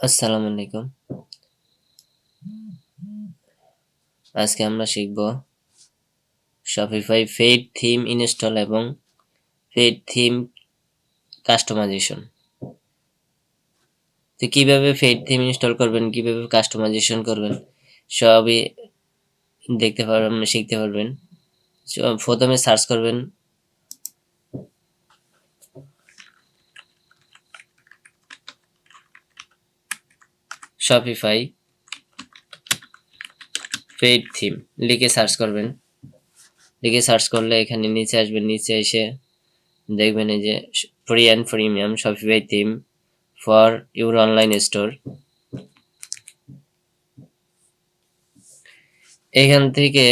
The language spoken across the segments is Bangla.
আসসালামু আলাইকুম। আজকে আমরা শিখব Shopify পেইড থিম ইনস্টল এবং পেইড থিম কাস্টমাইজেশন। তো কিভাবে পেইড থিম ইনস্টল করবেন, কিভাবে কাস্টমাইজেশন করবেন সবই দেখতে পারবেন, শিখতে পারবেন। প্রথমে সার্চ করবেন Shopify পেইড থিম লিখে সার্চ করবেন। লিখে সার্চ করলে এখানে নিচে আসবেন, নিচে এসে দেখবেন এই যে free and premium Shopify theme for your online store. এখান থেকে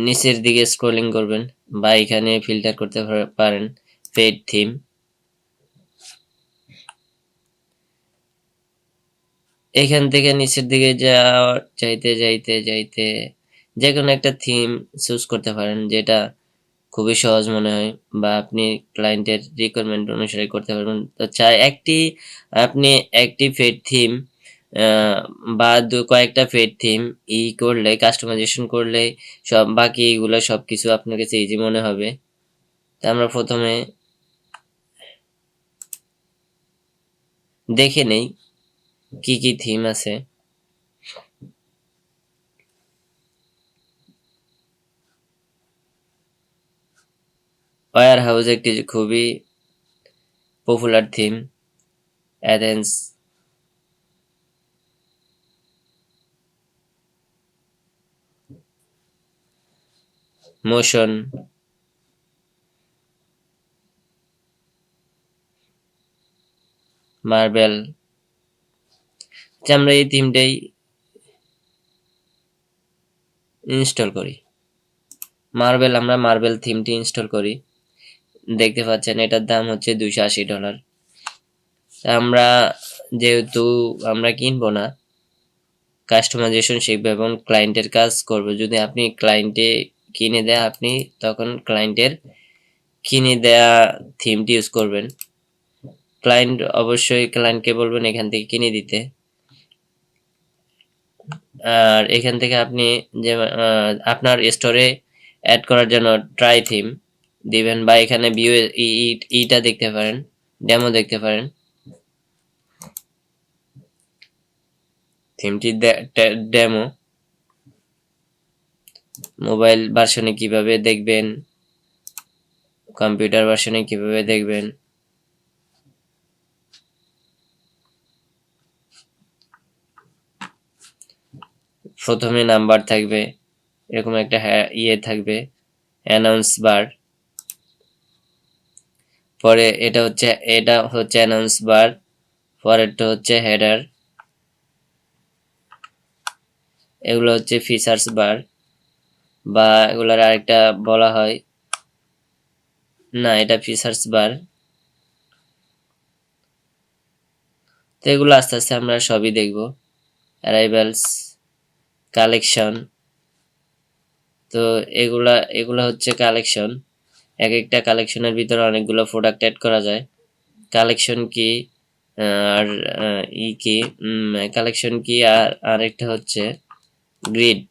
নিচের দিকে স্ক্রলিং করবেন বা এখানে ফিল্টার করতে পারেন পেইড থিম। এখান থেকে নিচের দিকে যাইতে যাইতে যাইতে যে কোনো একটা থিম চুজ করতে পারেন যেটা খুবই সহজ মনে হয় বা আপনি ক্লায়েন্টের রিকোয়ারমেন্ট অনুসারে করতে পারবেন। তো আপনি একটি পেইড থিম বা কয়েকটা পেইড থিম করলে কাস্টমাইজেশন করলে সব বাকি এগুলো সবকিছু আপনার কাছে ইজি মনে হবে। তা আমরা প্রথমে দেখে নেই কি কি থিম আছে। ওয়্যার হাউস একটি খুবই popular theme. Athens, motion, marble. আমরা এই থিমটাই ইনস্টল করি। আমরা মার্বেল থিমটি ইনস্টল করি। দেখতে পাচ্ছেন এটার দাম হচ্ছে $280। আমরা যেহেতু আমরা কিনবো না, কাস্টমাইজেশন শিখবো এবং ক্লায়েন্টের কাজ করব। যদি আপনি ক্লায়েন্টে কিনে দেয়, আপনি তখন কিনে দেয়া থিমটি ইউজ করবেন। অবশ্যই ক্লায়েন্টকে বলবেন এখান থেকে কিনে দিতে। আর এখান থেকে আপনি যে আপনার স্টোরে অ্যাড করার জন্য ট্রাই থিম দিবেন বা এখানে ভিউ ইটা দেখতে পারেন, ডেমো দেখতে পারেন। থিমটি ডেমো মোবাইল ভার্সনে কিভাবে দেখবেন, কম্পিউটার ভার্সনে কিভাবে দেখবেন। প্রথমে নাম্বার থাকবে, এরকম একটা থাকবে অ্যানাউন্স বার। পরে এটা হচ্ছে অ্যানাউন্স বার, পরেরটা হচ্ছে হেডার, এগুলো হচ্ছে ফিচার্স বার বা এগুলার আরেকটা বলা হয় না, এটা ফিচার্স বার। তো এগুলো আস্তে আস্তে আমরা সবই দেখব। Arrivals, collection. তো এগুলা হচ্ছে কালেকশন। এক একটা কালেকশনের ভিতরে অনেকগুলো প্রোডাক্ট অ্যাড করা যায়। কালেকশন কি আর কি কালেকশন কি আর আরেকটা হচ্ছে গ্রিড।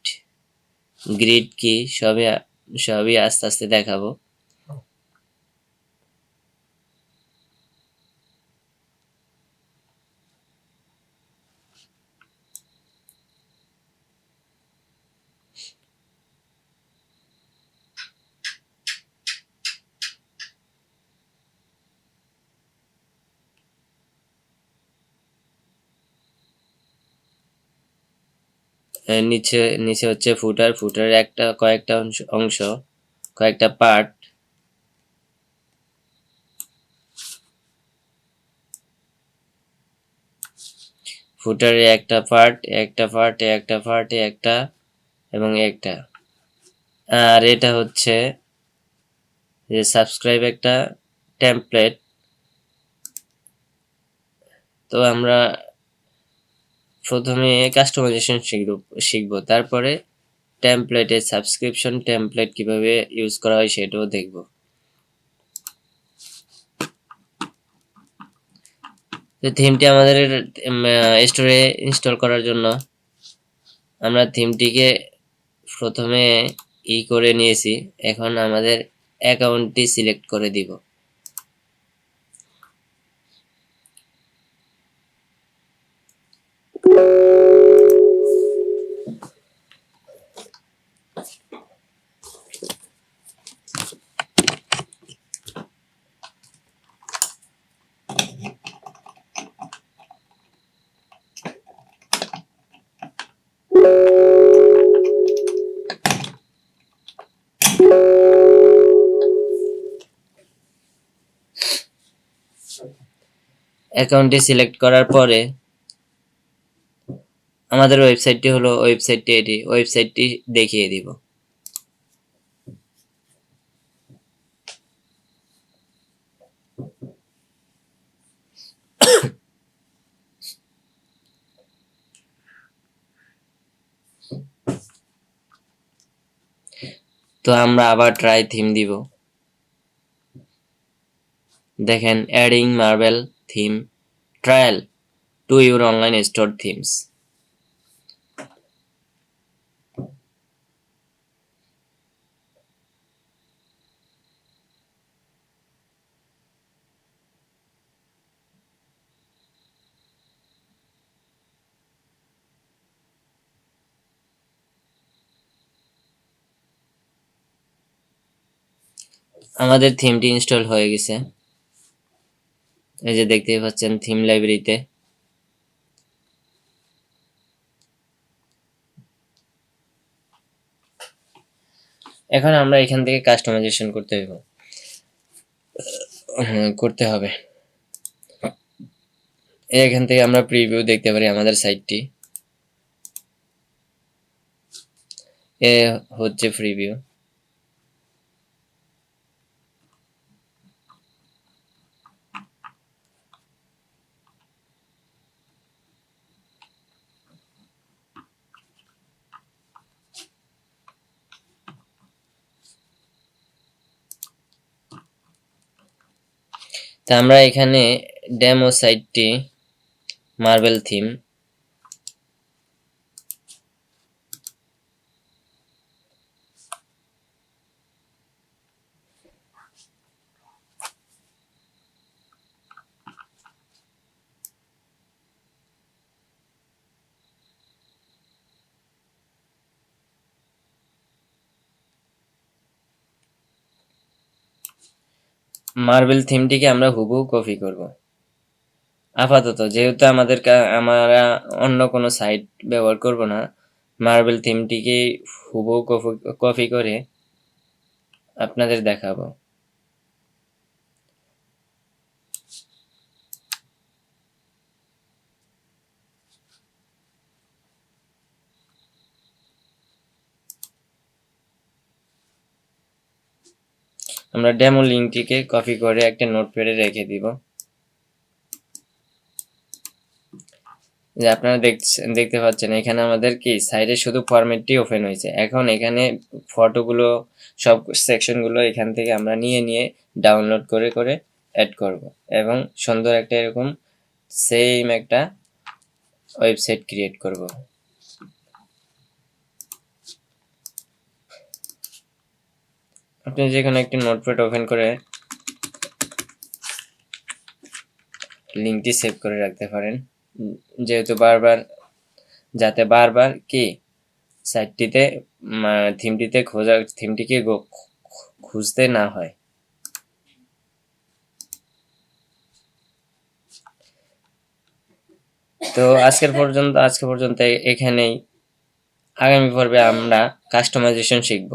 গ্রিড কি সবই আস্তে আস্তে দেখাবো। নিচে নিচে হচ্ছে ফুটারের কয়েকটা অংশ, কয়েকটা পার্ট। ফুটারে একটা পার্ট একটা এবং একটা। আর এটা হচ্ছে যে সাবস্ক্রাইব একটা টেমপ্লেট। তো আমরা প্রথমে কাস্টমাইজেশন শিখবো, তারপরে সাবস্ক্রিপশন টেমপ্লেট কিভাবে ইউজ করা হয় সেটাও দেখব। তো থিমটি আমাদের স্টোরে ইনস্টল করার জন্য আমরা থিমটিকে প্রথমে করে নিয়েছি। এখন আমাদের অ্যাকাউন্টটি সিলেক্ট করে দিব। অ্যাকাউন্টটি সিলেক্ট করার পরে আমাদের ওয়েবসাইটটি হলো এটি ওয়েবসাইটটি দেখিয়ে দিব। তো আমরা আবার ট্রাই থিম দিব। দেখেন adding marble theme trial to your online store themes. আমাদের থিমটি ইনস্টল হয়ে গেছে। এই যে দেখতেই পাচ্ছেন থিম লাইব্রেরিতে। এখন আমরা এখান থেকে কাস্টমাইজেশন করতে হবে। এখান থেকে আমরা প্রিভিউ দেখতে পারি আমাদের সাইটটি। এ হচ্ছে প্রিভিউ। তা আমরা এখানে ডেমো সাইটটি মার্বেল থিম, মার্বেল থিমটিকে আমরা হুবহু কপি করব আপাতত, যেহেতু আমরা অন্য কোনো সাইট ব্যবহার করব না। মার্বেল থিমটিকে হুবহু কপি করে আপনাদের দেখাবো। আমরা ডেমো লিঙ্কটিকে কপি করে একটা নোটপ্যাডে রেখে দিব। যে আপনারা দেখতে পাচ্ছেন এখানে আমাদের কি সাইডে শুধু ফরম্যাটটি ওপেন হয়েছে। এখন এখানে ফটোগুলো সব সেকশনগুলো এখান থেকে আমরা নিয়ে ডাউনলোড করে অ্যাড করব এবং সুন্দর একটা এরকম সেম একটা ওয়েবসাইট ক্রিয়েট করব। আপনি যেকোনো একটি নোটপ্যাড ওপেন করে লিঙ্কটি সেভ করে রাখতে পারেন, যেহেতু যাতে বারবার কি সাইটটিতে থিমটিকে খুঁজতে না হয়। তো আজকে পর্যন্ত এখানেই। আগামী পর্বে আমরা কাস্টমাইজেশন শিখব।